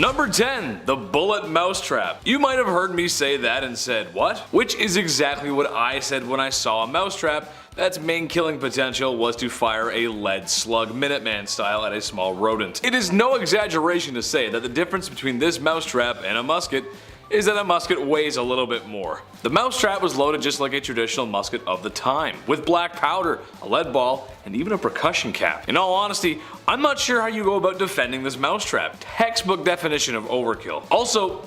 Number 10. The bullet mousetrap. You might have heard me say that and said, what? Which is exactly what I said when I saw a mousetrap that's main killing potential was to fire a lead slug Minuteman style at a small rodent. It is no exaggeration to say that the difference between this mousetrap and a musket is that a musket weighs a little bit more. The mousetrap was loaded just like a traditional musket of the time, with black powder, a lead ball, and even a percussion cap. In all honesty, I'm not sure how you go about defending this mousetrap. Textbook definition of overkill. Also,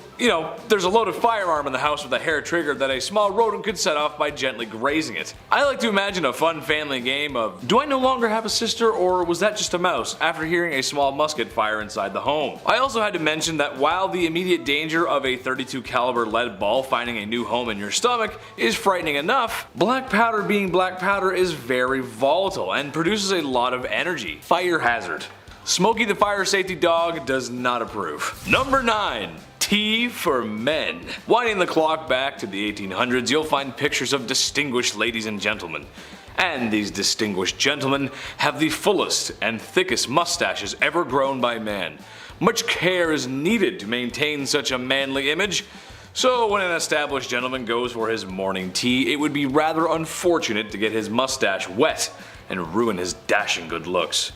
there's a loaded firearm in the house with a hair trigger that a small rodent could set off by gently grazing it. I like to imagine a fun family game of, do I no longer have a sister or was that just a mouse, after hearing a small musket fire inside the home. I also had to mention that while the immediate danger of a .32 caliber lead ball finding a new home in your stomach is frightening enough, black powder being black powder is very volatile and produces a lot of energy. Fire hazard. Smokey the fire safety dog does not approve. Number 9. Tea for men. Winding the clock back to the 1800s, you'll find pictures of distinguished ladies and gentlemen. And these distinguished gentlemen have the fullest and thickest mustaches ever grown by man. Much care is needed to maintain such a manly image. So when an established gentleman goes for his morning tea, it would be rather unfortunate to get his mustache wet and ruin his dashing good looks.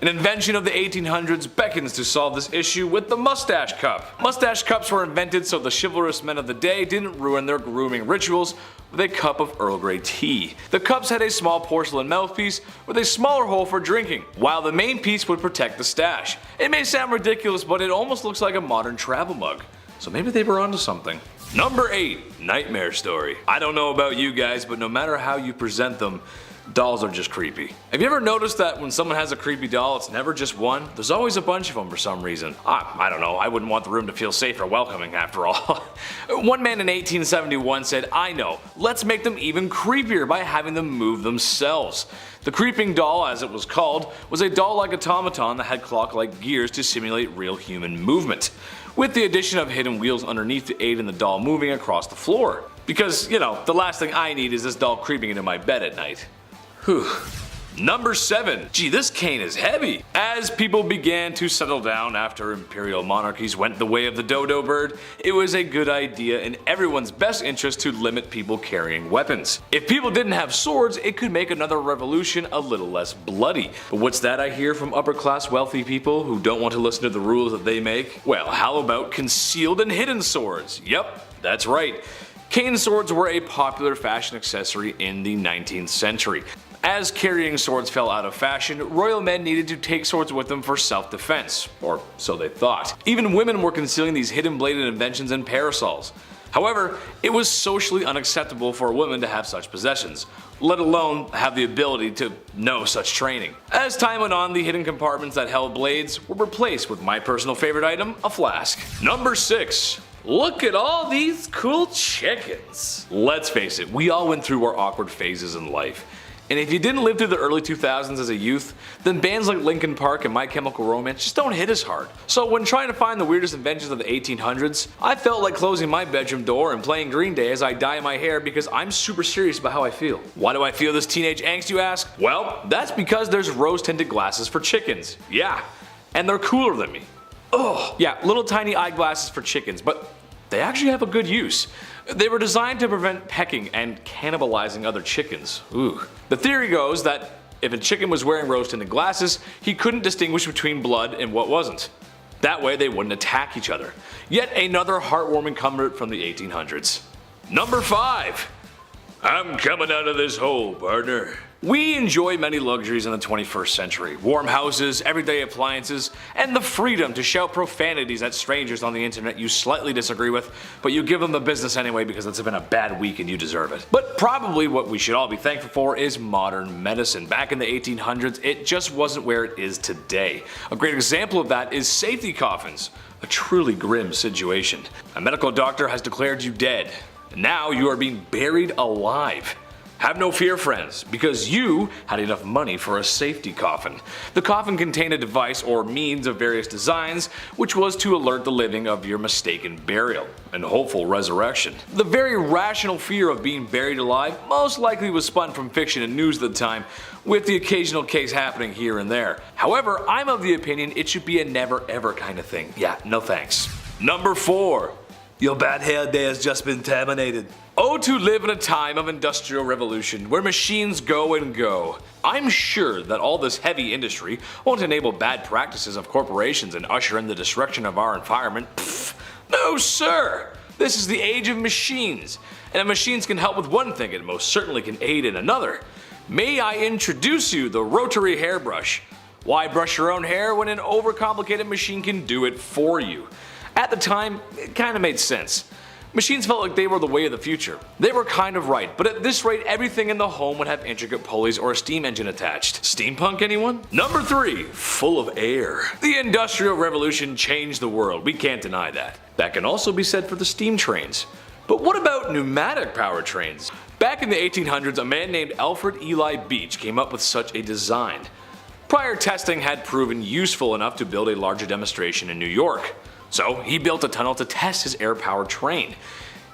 An invention of the 1800s beckons to solve this issue with the mustache cup. Mustache cups were invented so the chivalrous men of the day didn't ruin their grooming rituals with a cup of Earl Grey tea. The cups had a small porcelain mouthpiece with a smaller hole for drinking, while the main piece would protect the stash. It may sound ridiculous, but it almost looks like a modern travel mug. So maybe they were onto something. Number 8. Nightmare story. I don't know about you guys, but no matter how you present them, dolls are just creepy. Have you ever noticed that when someone has a creepy doll, it's never just one? There's always a bunch of them for some reason. I don't know, I wouldn't want the room to feel safe or welcoming after all. One man in 1871 said, I know, let's make them even creepier by having them move themselves. The creeping doll, as it was called, was a doll-like automaton that had clock-like gears to simulate real human movement, with the addition of hidden wheels underneath to aid in the doll moving across the floor. Because, the last thing I need is this doll creeping into my bed at night. Whew. Number 7. Gee, this cane is heavy. As people began to settle down after imperial monarchies went the way of the dodo bird, it was a good idea in everyone's best interest to limit people carrying weapons. If people didn't have swords, it could make another revolution a little less bloody. But what's that I hear from upper class wealthy people who don't want to listen to the rules that they make? Well, how about concealed and hidden swords? Yep, that's right. Cane swords were a popular fashion accessory in the 19th century. As carrying swords fell out of fashion, royal men needed to take swords with them for self-defense, or so they thought. Even women were concealing these hidden bladed inventions in parasols. However, it was socially unacceptable for a woman to have such possessions, let alone have the ability to know such training. As time went on, the hidden compartments that held blades were replaced with my personal favorite item, a flask. Number 6. Look at all these cool chickens. Let's face it, we all went through our awkward phases in life. And if you didn't live through the early 2000s as a youth, then bands like Linkin Park and My Chemical Romance just don't hit as hard. So when trying to find the weirdest inventions of the 1800s, I felt like closing my bedroom door and playing Green Day as I dye my hair because I'm super serious about how I feel. Why do I feel this teenage angst, you ask? Well, that's because there's rose-tinted glasses for chickens. Yeah, and they're cooler than me. Oh, yeah, little tiny eyeglasses for chickens, but they actually have a good use. They were designed to prevent pecking and cannibalizing other chickens. Ooh. The theory goes that if a chicken was wearing rose-tinted glasses, he couldn't distinguish between blood and what wasn't. That way they wouldn't attack each other. Yet another heartwarming comfort from the 1800s. Number 5. I'm coming out of this hole, partner. We enjoy many luxuries in the 21st century. Warm houses, everyday appliances, and the freedom to shout profanities at strangers on the internet you slightly disagree with, but you give them the business anyway because it's been a bad week and you deserve it. But probably what we should all be thankful for is modern medicine. Back in the 1800s, it just wasn't where it is today. A great example of that is safety coffins. A truly grim situation. A medical doctor has declared you dead. And now you are being buried alive. Have no fear, friends, because you had enough money for a safety coffin. The coffin contained a device or means of various designs, which was to alert the living of your mistaken burial and hopeful resurrection. The very rational fear of being buried alive most likely was spun from fiction and news at the time, with the occasional case happening here and there. However, I'm of the opinion it should be a never ever kind of thing. Yeah, no thanks. Number 4. Your bad hair day has just been terminated. Oh, to live in a time of industrial revolution where machines go and go. I'm sure that all this heavy industry won't enable bad practices of corporations and usher in the destruction of our environment. Pfft, no sir! This is the age of machines, and if machines can help with one thing, it most certainly can aid in another. May I introduce you the rotary hairbrush? Why brush your own hair when an overcomplicated machine can do it for you? At the time, it kinda made sense. Machines felt like they were the way of the future. They were kind of right, but at this rate everything in the home would have intricate pulleys or a steam engine attached. Steampunk anyone? Number 3. Full of air. The Industrial Revolution changed the world, we can't deny that. That can also be said for the steam trains. But what about pneumatic power trains? Back in the 1800s, a man named Alfred Eli Beach came up with such a design. Prior testing had proven useful enough to build a larger demonstration in New York. So he built a tunnel to test his air-powered train.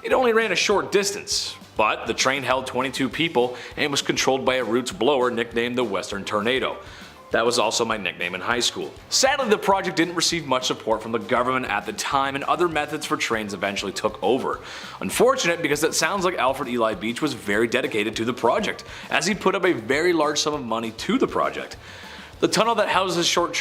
It only ran a short distance, but the train held 22 people and was controlled by a roots blower nicknamed the Western Tornado. That was also my nickname in high school. Sadly, the project didn't receive much support from the government at the time, and other methods for trains eventually took over. Unfortunate, because it sounds like Alfred Eli Beach was very dedicated to the project, as he put up a very large sum of money to the project. The tunnel that housed the short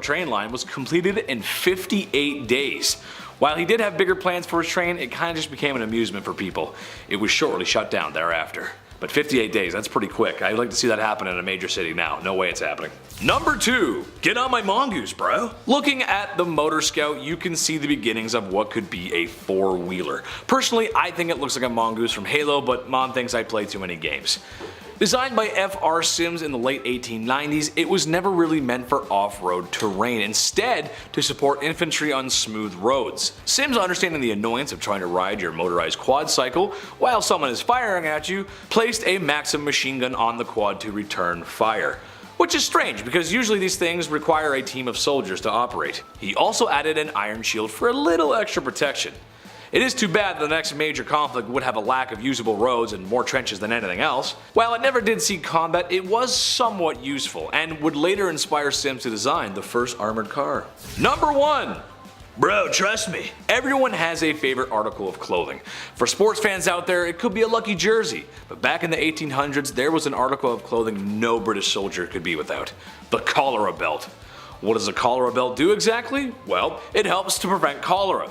train line was completed in 58 days. While he did have bigger plans for his train, it kinda just became an amusement for people. It was shortly shut down thereafter. But 58 days, that's pretty quick. I'd like to see that happen in a major city now. No way it's happening. Number 2. Get on my mongoose, bro. Looking at the Motor Scout, you can see the beginnings of what could be a 4-wheeler. Personally, I think it looks like a mongoose from Halo, but mom thinks I play too many games. Designed by F.R. Sims in the late 1890s, it was never really meant for off-road terrain, instead to support infantry on smooth roads. Sims, understanding the annoyance of trying to ride your motorized quad cycle while someone is firing at you, placed a Maxim machine gun on the quad to return fire. Which is strange, because usually these things require a team of soldiers to operate. He also added an iron shield for a little extra protection. It is too bad the next major conflict would have a lack of usable roads and more trenches than anything else. While it never did see combat, it was somewhat useful, and would later inspire Sims to design the first armored car. Number 1. Bro, trust me. Everyone has a favorite article of clothing. For sports fans out there, it could be a lucky jersey, but back in the 1800s there was an article of clothing no British soldier could be without. The cholera belt. What does a cholera belt do exactly? Well, it helps to prevent cholera.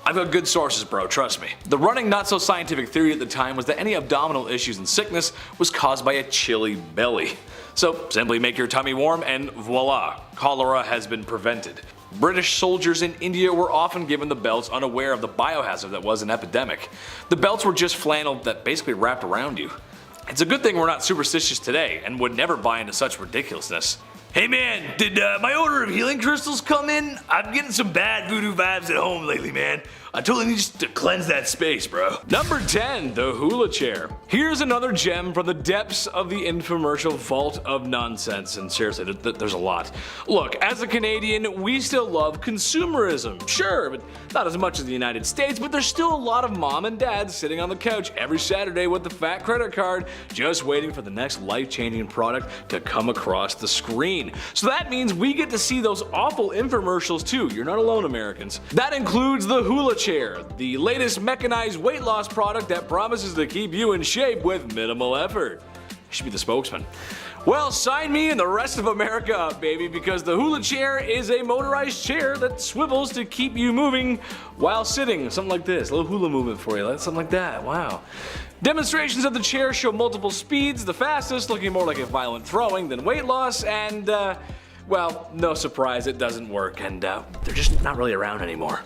I've got good sources, bro, trust me. The running not so scientific theory at the time was that any abdominal issues and sickness was caused by a chilly belly. So simply make your tummy warm and voila, cholera has been prevented. British soldiers in India were often given the belts unaware of the biohazard that was an epidemic. The belts were just flannel that basically wrapped around you. It's a good thing we're not superstitious today and would never buy into such ridiculousness. Hey man, did my order of healing crystals come in? I'm getting some bad voodoo vibes at home lately, man. I totally need to cleanse that space, bro. Number 10, the hula chair. Here's another gem from the depths of the infomercial vault of nonsense, and seriously, there's a lot. Look, as a Canadian, we still love consumerism, sure, but not as much as the United States, but there's still a lot of mom and dad sitting on the couch every Saturday with the fat credit card, just waiting for the next life-changing product to come across the screen. So that means we get to see those awful infomercials too. You're not alone, Americans. That includes the hula chair, the latest mechanized weight loss product that promises to keep you in shape with minimal effort. I should be the spokesman. Well, sign me and the rest of America up, baby, because the hula chair is a motorized chair that swivels to keep you moving while sitting. Something like this, a little hula movement for you, something like that, wow. Demonstrations of the chair show multiple speeds, the fastest looking more like a violent throwing than weight loss, and well, no surprise it doesn't work, and they're just not really around anymore.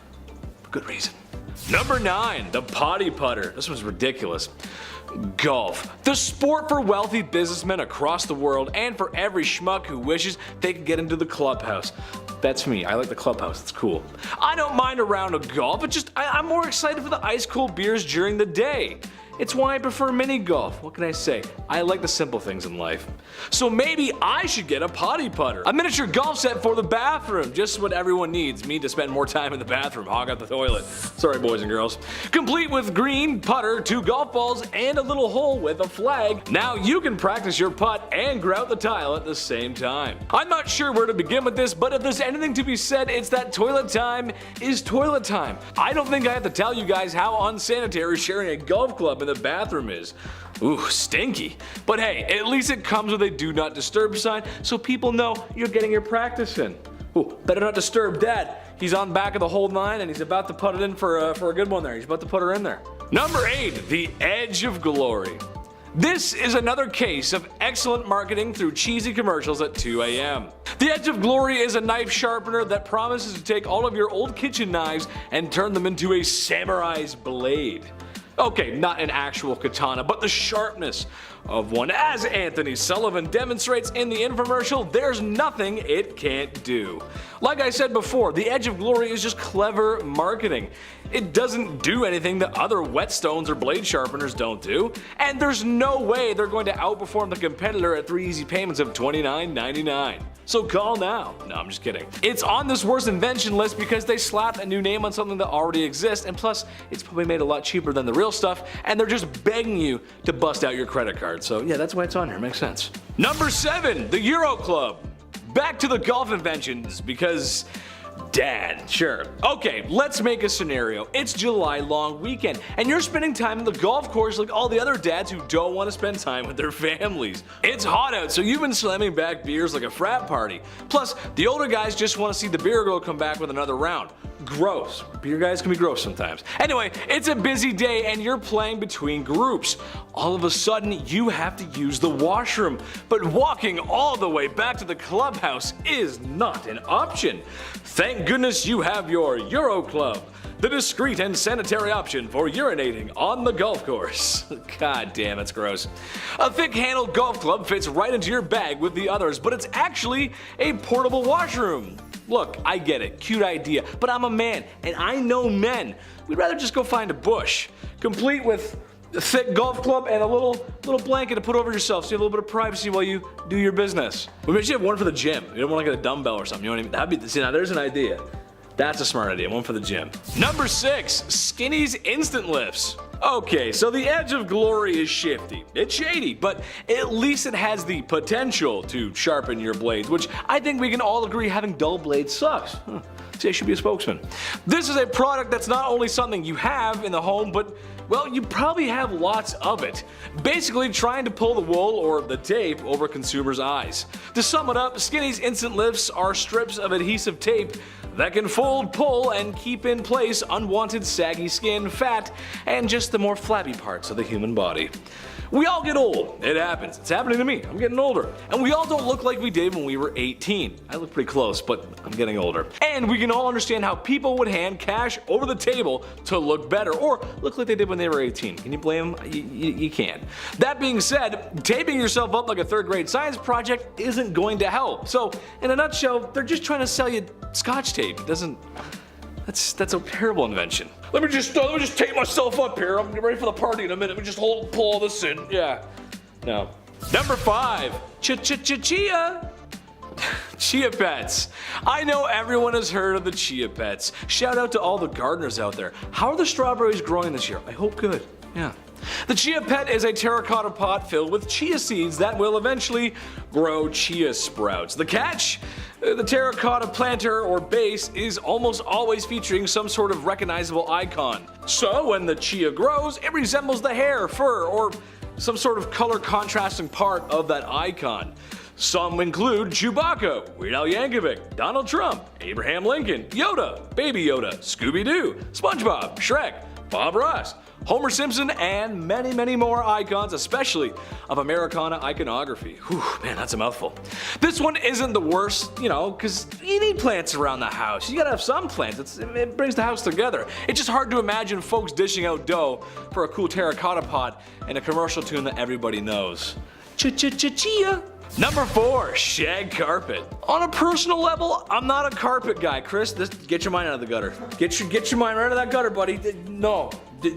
For good reason. Number 9, the Potty Putter. This was ridiculous. Golf. The sport for wealthy businessmen across the world and for every schmuck who wishes they could get into the clubhouse. That's me. I like the clubhouse. It's cool. I don't mind a round of golf, but I'm more excited for the ice cold beers during the day. It's why I prefer mini golf. What can I say? I like the simple things in life. So maybe I should get a potty putter. A miniature golf set for the bathroom. Just what everyone needs. Me to spend more time in the bathroom, hog out the toilet. Sorry boys and girls. Complete with green, putter, 2 golf balls, and a little hole with a flag. Now you can practice your putt and grout the tile at the same time. I'm not sure where to begin with this, but if there's anything to be said, it's that toilet time is toilet time. I don't think I have to tell you guys how unsanitary sharing a golf club in the bathroom is. Ooh, stinky. But hey, at least it comes with a do not disturb sign so people know you're getting your practice in. Ooh, better not disturb Dad. He's on back of the hole 9 and he's about to put it in for a good one there. He's about to put her in there. Number 8, the Edge of Glory. This is another case of excellent marketing through cheesy commercials at 2 a.m. The Edge of Glory is a knife sharpener that promises to take all of your old kitchen knives and turn them into a samurai's blade. Okay, not an actual katana, but the sharpness of one. As Anthony Sullivan demonstrates in the infomercial, there's nothing it can't do. Like I said before, the Edge of Glory is just clever marketing. It doesn't do anything that other whetstones or blade sharpeners don't do, and there's no way they're going to outperform the competitor at 3 easy payments of $29.99. So call now. No, I'm just kidding. It's on this worst invention list because they slapped a new name on something that already exists, and plus it's probably made a lot cheaper than the real stuff, and they're just begging you to bust out your credit card. So yeah, that's why it's on here. Makes sense. Number 7, the Euro Club. Back to the golf inventions because Dad, sure. Okay, let's make a scenario. It's July long weekend, and you're spending time on the golf course like all the other dads who don't want to spend time with their families. It's hot out, so you've been slamming back beers like a frat party. Plus, the older guys just want to see the beer girl come back with another round. Gross. Beer guys can be gross sometimes. Anyway, it's a busy day and you're playing between groups. All of a sudden, you have to use the washroom, but walking all the way back to the clubhouse is not an option. Thank goodness you have your Euro Club, the discreet and sanitary option for urinating on the golf course. God damn, it's gross. A thick-handled golf club fits right into your bag with the others, but it's actually a portable washroom. Look, I get it, cute idea, but I'm a man, and I know men. We'd rather just go find a bush, complete with a thick golf club and a little blanket to put over yourself so you have a little bit of privacy while you do your business. We should have one for the gym. You don't want to get a dumbbell or something, you know what I mean? That'd be, see, now there's an idea. That's a smart idea, one for the gym. Number 6, Skinny's Instant Lifts. Okay, so the Edge of Glory is shifty. It's shady, but at least it has the potential to sharpen your blades, which I think we can all agree having dull blades sucks. See, I should be a spokesman. This is a product that's not only something you have in the home, but well, you probably have lots of it. Basically trying to pull the wool or the tape over consumers' eyes. To sum it up, Skinny's Instant Lifts are strips of adhesive tape that can fold, pull, and keep in place unwanted saggy skin, fat, and just the more flabby parts of the human body. We all get old. It happens. It's happening to me. I'm getting older. And we all don't look like we did when we were 18. I look pretty close, but I'm getting older. And we can all understand how people would hand cash over the table to look better or look like they did when they were 18. Can you blame them? You can't. That being said, taping yourself up like a 3rd grade science project isn't going to help. So, in a nutshell, they're just trying to sell you Scotch tape. It doesn't... That's a terrible invention. Let me just tape myself up here. I'm getting ready for the party in a minute. Let me just pull all this in. Yeah. No. Number 5. Chia. Chia Pets. I know everyone has heard of the Chia Pets. Shout out to all the gardeners out there. How are the strawberries growing this year? I hope good. Yeah. The Chia Pet is a terracotta pot filled with chia seeds that will eventually grow chia sprouts. The catch? The terracotta planter or base is almost always featuring some sort of recognizable icon. So when the chia grows, it resembles the hair, fur, or some sort of color contrasting part of that icon. Some include Chewbacca, Weird Al Yankovic, Donald Trump, Abraham Lincoln, Yoda, Baby Yoda, Scooby-Doo, SpongeBob, Shrek, Bob Ross, Homer Simpson, and many, many more icons, especially of Americana iconography. Whew, man, that's a mouthful. This one isn't the worst, you know, because you need plants around the house. You gotta have some plants. It brings the house together. It's just hard to imagine folks dishing out dough for a cool terracotta pot and a commercial tune that everybody knows. Ch-ch-ch-chia. Number 4, Shag Carpet. On a personal level, I'm not a carpet guy, Chris. Get your mind out of the gutter. Get your mind right out of that gutter, buddy. No,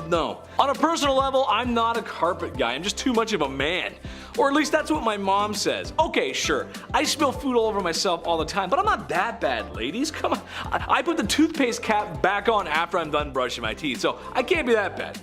No. On a personal level, I'm not a carpet guy. I'm just too much of a man. Or at least that's what my mom says. Okay, sure, I spill food all over myself all the time, but I'm not that bad, ladies. Come on. I put the toothpaste cap back on after I'm done brushing my teeth, so I can't be that bad.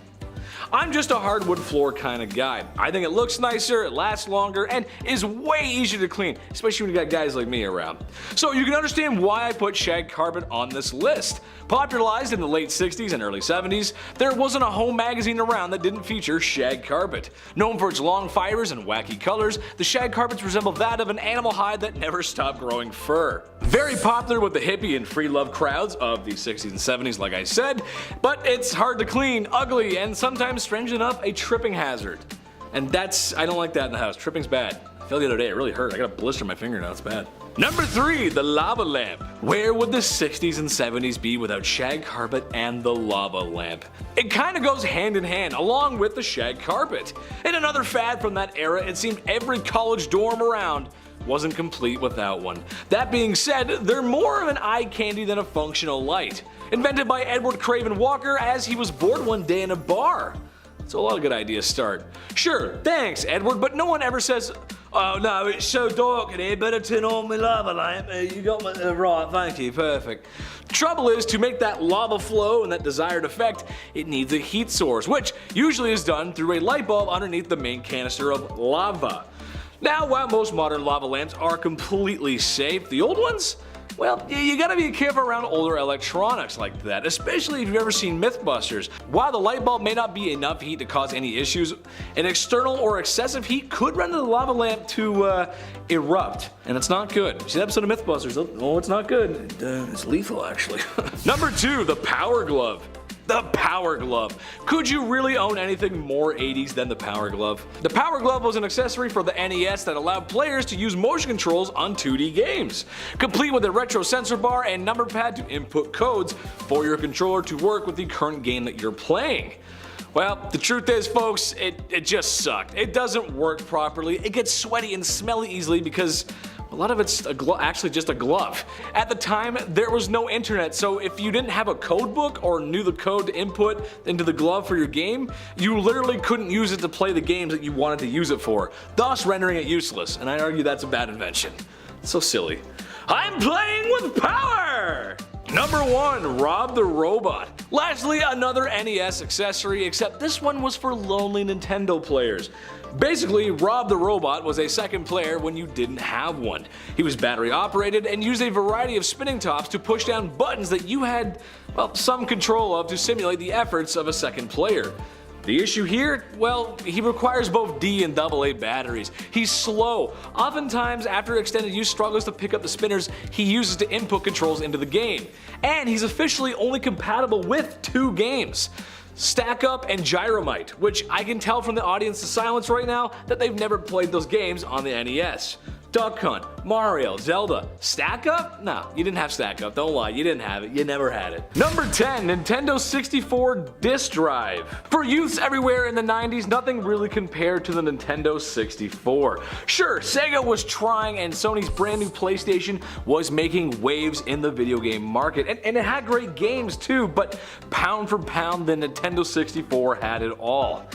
I'm just a hardwood floor kind of guy. I think it looks nicer, it lasts longer, and is way easier to clean, especially when you got guys like me around. So you can understand why I put shag carpet on this list. Popularized in the late 60s and early 70s, there wasn't a home magazine around that didn't feature shag carpet. Known for its long fibers and wacky colors, the shag carpets resemble that of an animal hide that never stopped growing fur. Very popular with the hippie and free love crowds of the 60s and 70s, like I said, but it's hard to clean, ugly, and sometimes, strange enough, a tripping hazard. And I don't like that in the house. Tripping's bad. I felt the other day, it really hurt. I got a blister on my finger now, it's bad. Number 3, the lava lamp. Where would the 60s and 70s be without shag carpet and the lava lamp? It kinda goes hand in hand, along with the shag carpet. In another fad from that era, it seemed every college dorm around wasn't complete without one. That being said, they're more of an eye candy than a functional light. Invented by Edward Craven Walker as he was bored one day in a bar. So a lot of good ideas start. Sure, thanks Edward, but no one ever says, "Oh no, it's so dark in here, better turn on my lava lamp." You got my, right, thank you, perfect. Trouble is, to make that lava flow and that desired effect, it needs a heat source, which usually is done through a light bulb underneath the main canister of lava. Now, while most modern lava lamps are completely safe, the old ones? Well, you gotta be careful around older electronics like that, especially if you've ever seen Mythbusters. While the light bulb may not be enough heat to cause any issues, an external or excessive heat could render the lava lamp to erupt, and it's not good. See that episode of Mythbusters? Oh, it's not good. It's lethal, actually. Number 2, the Power Glove. The Power Glove. Could you really own anything more 80s than the Power Glove? The Power Glove was an accessory for the NES that allowed players to use motion controls on 2D games, complete with a retro sensor bar and number pad to input codes for your controller to work with the current game that you're playing. Well, the truth is, folks, it just sucked. It doesn't work properly, it gets sweaty and smelly easily because a lot of it's actually just a glove. At the time, there was no internet, so if you didn't have a code book or knew the code to input into the glove for your game, you literally couldn't use it to play the games that you wanted to use it for, thus rendering it useless, and I argue that's a bad invention. So silly. I'm playing with power! Number 1, Rob the Robot. Lastly, another NES accessory, except this one was for lonely Nintendo players. Basically, Rob the Robot was a second player when you didn't have one. He was battery operated and used a variety of spinning tops to push down buttons that you had, well, some control of to simulate the efforts of a second player. The issue here? Well, he requires both D and AA batteries. He's slow. Oftentimes, after extended use struggles to pick up the spinners he uses to input controls into the game. And he's officially only compatible with 2 games. Stack Up and Gyromite, which I can tell from the audience's silence right now that they've never played those games on the NES. Duck Hunt, Mario, Zelda. Stack Up? No, you didn't have Stack Up, don't lie, you didn't have it, you never had it. Number 10, Nintendo 64 Disk Drive. For youths everywhere in the 90s, nothing really compared to the Nintendo 64. Sure, Sega was trying and Sony's brand new PlayStation was making waves in the video game market, and it had great games too, but pound for pound, the Nintendo 64 had it all.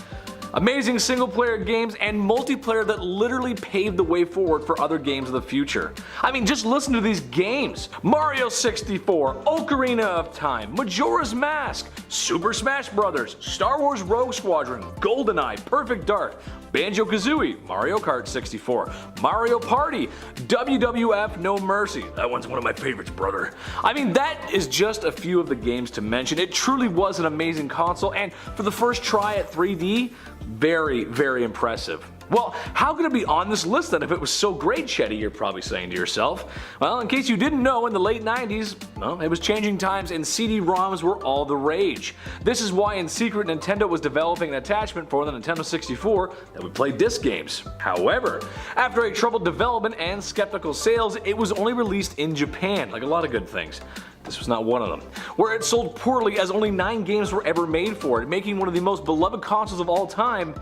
Amazing single player games and multiplayer that literally paved the way forward for other games of the future. I mean, just listen to these games. Mario 64, Ocarina of Time, Majora's Mask, Super Smash Bros., Star Wars Rogue Squadron, GoldenEye, Perfect Dark, Banjo-Kazooie, Mario Kart 64, Mario Party, WWF No Mercy. That one's one of my favorites, brother. I mean, that is just a few of the games to mention. It truly was an amazing console, and for the first try at 3D, very, very impressive. Well, how could it be on this list then if it was so great, Chetty, you're probably saying to yourself? Well, in case you didn't know, in the late 90s, well, it was changing times and CD-ROMs were all the rage. This is why in secret Nintendo was developing an attachment for the Nintendo 64 that would play disc games. However, after a troubled development and skeptical sales, it was only released in Japan, like a lot of good things. This was not one of them, where it sold poorly as only 9 games were ever made for it, making one of the most beloved consoles of all time.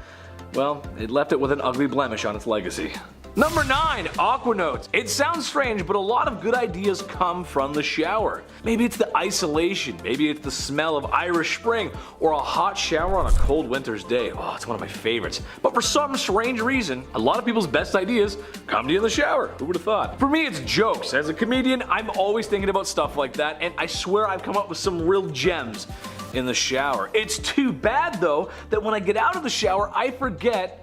Well, it left it with an ugly blemish on its legacy. Number 9. Aqua Notes. It sounds strange, but a lot of good ideas come from the shower. Maybe it's the isolation, maybe it's the smell of Irish Spring, or a hot shower on a cold winter's day. Oh, it's one of my favorites. But for some strange reason, a lot of people's best ideas come to you in the shower. Who would have thought? For me, it's jokes. As a comedian, I'm always thinking about stuff like that, and I swear I've come up with some real gems in the shower. It's too bad though that when I get out of the shower, I forget.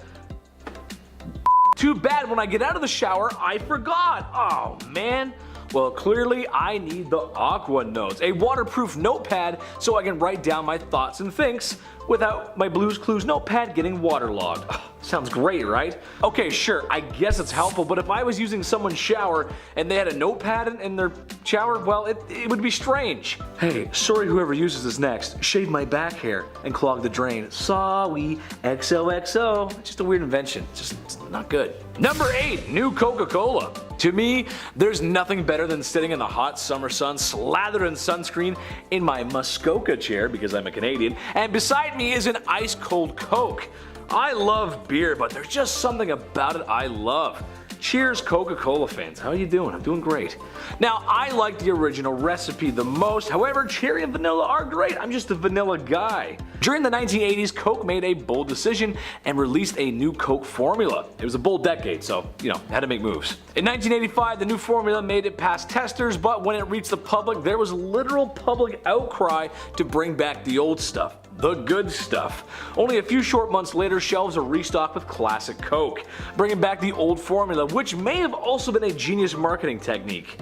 Too bad when I get out of the shower, I forgot. Oh man. Well, clearly I need the Aqua Notes, a waterproof notepad so I can write down my thoughts and thinks without my Blue's Clues notepad getting waterlogged. Sounds great, right? Okay, sure, I guess it's helpful, but if I was using someone's shower and they had a notepad in their shower, well, it would be strange. Hey, sorry whoever uses this next. Shave my back hair and clog the drain. Sorry, XOXO. It's just a weird invention. It's not good. Number 8, new Coca-Cola. To me, there's nothing better than sitting in the hot summer sun, slathered in sunscreen, in my Muskoka chair because I'm a Canadian, and beside me is an ice cold Coke. I love beer, but there's just something about it I love. Cheers, Coca-Cola fans. How are you doing? I'm doing great. Now, I like the original recipe the most. However, cherry and vanilla are great. I'm just a vanilla guy. During the 1980s, Coke made a bold decision and released a new Coke formula. It was a bold decade, so, had to make moves. In 1985, the new formula made it past testers, but when it reached the public, there was literal public outcry to bring back the old stuff. The good stuff. Only a few short months later, shelves are restocked with classic Coke, bringing back the old formula, which may have also been a genius marketing technique.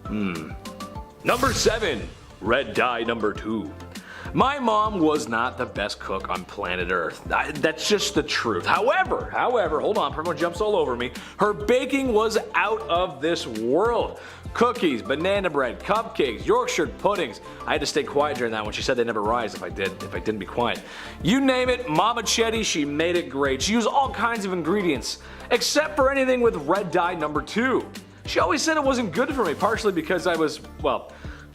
Number 7. Red dye number 2. My mom was not the best cook on planet Earth. That's just the truth. However, hold on, everyone jumps all over me. Her baking was out of this world. Cookies, banana bread, cupcakes, Yorkshire puddings. I had to stay quiet during that one. She said they'd never rise if I didn't be quiet. You name it, Mama Chetty, she made it great. She used all kinds of ingredients, except for anything with red dye number 2. She always said it wasn't good for me, partially because I was, well,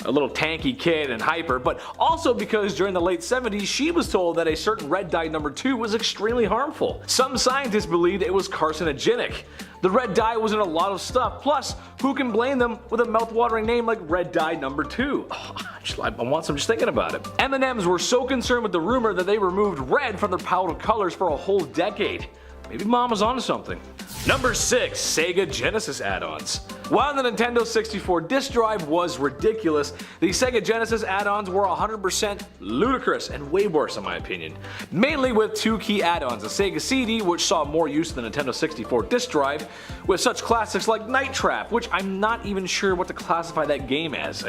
a little tanky kid and hyper, but also because during the late 70s she was told that a certain red dye number 2 was extremely harmful. Some scientists believed it was carcinogenic. The red dye was in a lot of stuff, plus who can blame them with a mouth-watering name like red dye number 2? I want some just thinking about it. M&M's were so concerned with the rumor that they removed red from their palette of colors for a whole decade. Maybe mom was onto something. Number 6. Sega Genesis add-ons. While the Nintendo 64 disk drive was ridiculous, the Sega Genesis add-ons were 100% ludicrous and way worse in my opinion. Mainly with 2 key add-ons, the Sega CD, which saw more use than the Nintendo 64 disk drive, with such classics like Night Trap, which I'm not even sure what to classify that game as.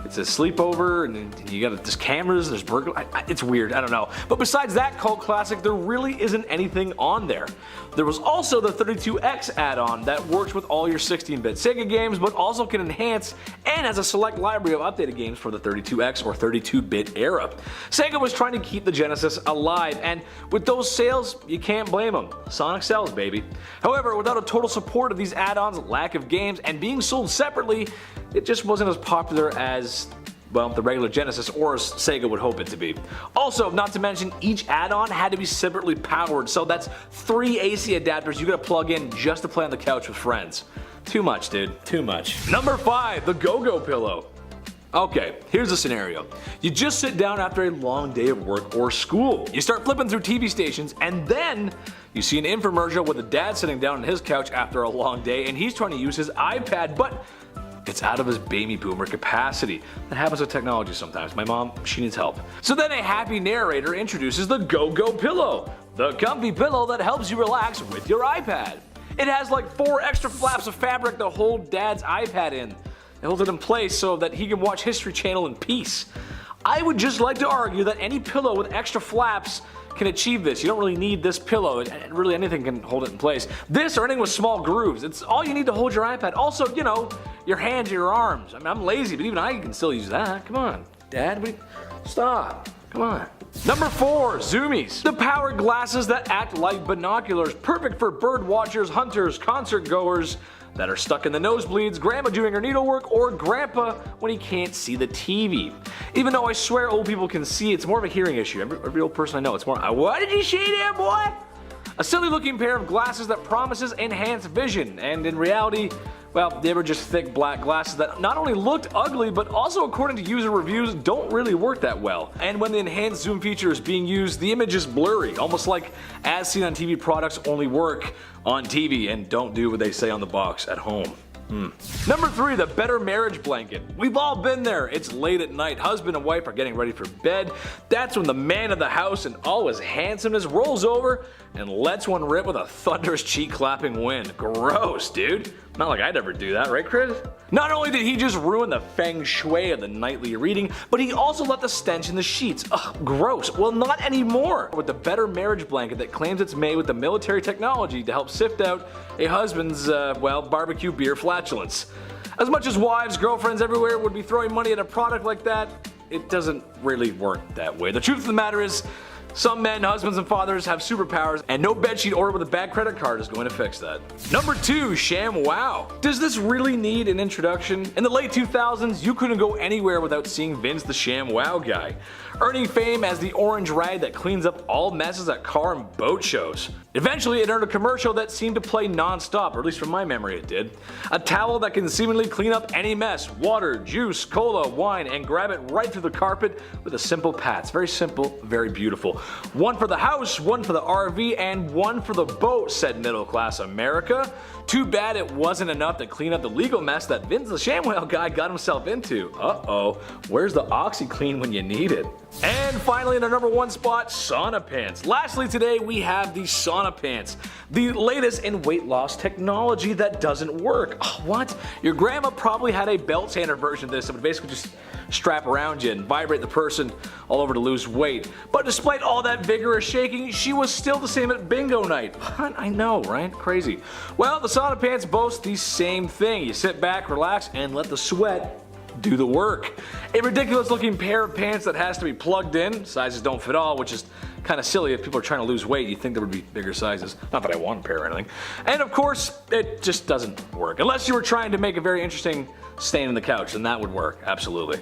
It's a sleepover, and you got there's cameras, there's burglar. It's weird, I don't know. But besides that cult classic, there really isn't anything on there. There was also the 32X add-on that works with all your 16-bit Sega games, but also can enhance and has a select library of updated games for the 32X or 32-bit era. Sega was trying to keep the Genesis alive, and with those sales, you can't blame them. Sonic sells, baby. However, without a total support of these add-ons, lack of games, and being sold separately, it just wasn't as popular as, well, the regular Genesis or as Sega would hope it to be. Also, not to mention, each add-on had to be separately powered, so that's 3 AC adapters you gotta plug in just to play on the couch with friends. Too much, dude. Too much. Number 5. The GoGo Pillow. Okay, here's the scenario. You just sit down after a long day of work or school. You start flipping through TV stations, and then you see an infomercial with a dad sitting down on his couch after a long day, and he's trying to use his iPad, but it's out of his baby boomer capacity. That happens with technology sometimes. My mom, she needs help. So then a happy narrator introduces the GoGo Pillow, the comfy pillow that helps you relax with your iPad. It has like 4 extra flaps of fabric to hold dad's iPad in. It holds it in place so that he can watch History Channel in peace. I would just like to argue that any pillow with extra flaps can achieve this. You don't really need this pillow, really anything can hold it in place. This or anything with small grooves, it's all you need to hold your iPad. Also, your hands or your arms. I mean, I'm lazy, but even I can still use that. Come on, Dad, stop, come on. Number 4, Zoomies. The powered glasses that act like binoculars, perfect for bird watchers, hunters, concert goers that are stuck in the nosebleeds, grandma doing her needlework, or grandpa when he can't see the TV. Even though I swear old people can see, it's more of a hearing issue. Every old person I know, it's more, what did you say there, boy? A silly looking pair of glasses that promises enhanced vision, and in reality, well, they were just thick black glasses that not only looked ugly, but also according to user reviews don't really work that well. And when the enhanced zoom feature is being used, the image is blurry, almost like as seen on TV products only work on TV and don't do what they say on the box at home. Number 3, the better marriage blanket. We've all been there. It's late at night, husband and wife are getting ready for bed. That's when the man of the house in all his handsomeness rolls over and lets one rip with a thunderous cheek clapping wind. Gross, dude. Not like I'd ever do that, right, Chris? Not only did he just ruin the feng shui of the nightly reading, but he also let the stench in the sheets. Ugh, gross. Well, not anymore. With the better marriage blanket that claims it's made with the military technology to help sift out a husband's, well, barbecue beer flatulence. As much as wives, girlfriends everywhere would be throwing money at a product like that, it doesn't really work that way. The truth of the matter is, some men, husbands, and fathers have superpowers, and no bedsheet ordered with a bad credit card is going to fix that. Number 2, ShamWow. Does this really need an introduction? In the late 2000s, you couldn't go anywhere without seeing Vince the ShamWow guy, earning fame as the orange rag that cleans up all messes at car and boat shows. Eventually, it earned a commercial that seemed to play non-stop, or at least from my memory it did. A towel that can seemingly clean up any mess, water, juice, cola, wine, and grab it right through the carpet with a simple pat. It's very simple, very beautiful. One for the house, one for the RV, and one for the boat, said middle class America. Too bad it wasn't enough to clean up the legal mess that Vince the ShamWow guy got himself into. Uh-oh, where's the OxyClean when you need it? And finally, in our number 1 spot, sauna pants. Lastly today, we have the sauna pants, the latest in weight loss technology that doesn't work. Oh, what? Your grandma probably had a belt sander version of this that would basically just strap around you and vibrate the person all over to lose weight. But despite all that vigorous shaking, she was still the same at bingo night. What? I know, right? Crazy. Well, the sauna pants boast the same thing. You sit back, relax, and let the sweat do the work. A ridiculous looking pair of pants that has to be plugged in. Sizes don't fit all, which is kind of silly. If people are trying to lose weight, you'd think there would be bigger sizes. Not that I want a pair or anything. And of course, it just doesn't work. Unless you were trying to make a very interesting stain in the couch, then that would work, absolutely.